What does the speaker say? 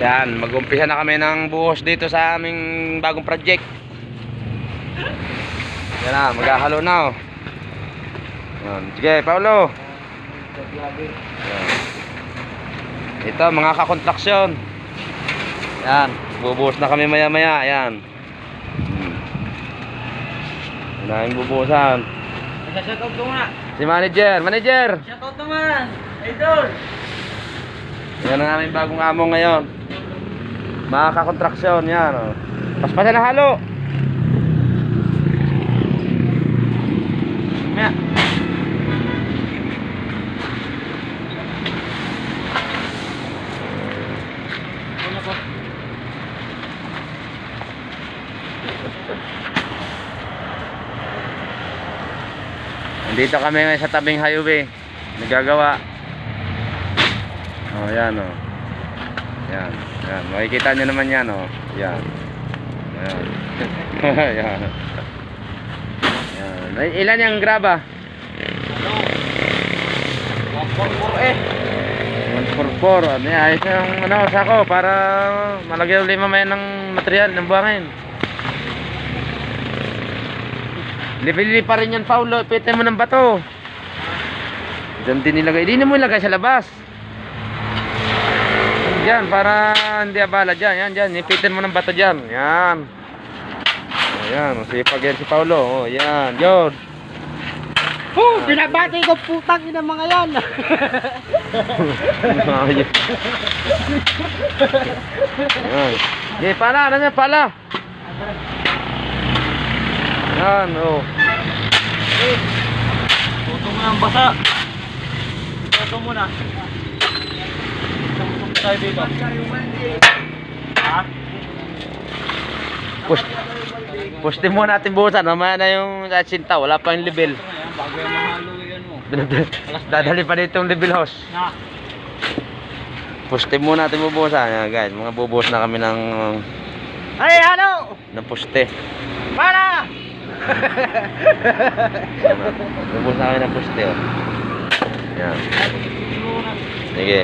Yan, mag-umpisa na kami ng buhos dito sa aming bagong project. Yan na, maghahalo na oh. Yan. Sige, Paulo. Yan. Ito, mga kakontraksyon. Yan, bubuhos na kami maya-maya. Yan. Yan na yung bubuhosan. Shoutout ko nga. Si manager. Shoutout naman. Idol. Yan ang aming bagong amo ngayon. Mga kakontraksyon, yan oh. Paspasan na halo. Yan. Nandito kami ngayon sa tabing highway. Nagagawa. Oh, yan oh. Yan. Yan. Makikita nyo naman yan oh. Yan. Yan. Yan. Yan. Ilan yung graba? 144. Ano yan? Ayos yung ano, sako para malagyan ulit mamaya ng material ng buhangin. Lipili pa rin yan, Paulo. Pwede mo ng bato. Diyan din nilagay. Hindi mo ilagay sa labas. Diyan, para hindi abala dyan. Yan, dyan. Ipitin mo ng bato dyan. Yan. Ayan. Sipag yan si Paulo. O, yan. Yun. Binabati ko putang ina mga yan. Yan. Okay, pala. Ano yan? Pala. Yan, o. Toto mo ng basa. Toto mo na. Tayo dito. Ha? Puste mo natin buhusan. Mamaya na yung sinta. Wala pa yung level. Bago yung mahalo yan mo. Dadali pa dito yung level house. Na. Puste mo natin bubuhusan. Yan, guys. Mga bubuhos na kami ng Halo! puste. Para! Bubuhos na kami ng puste. Oh. Yan. Sige.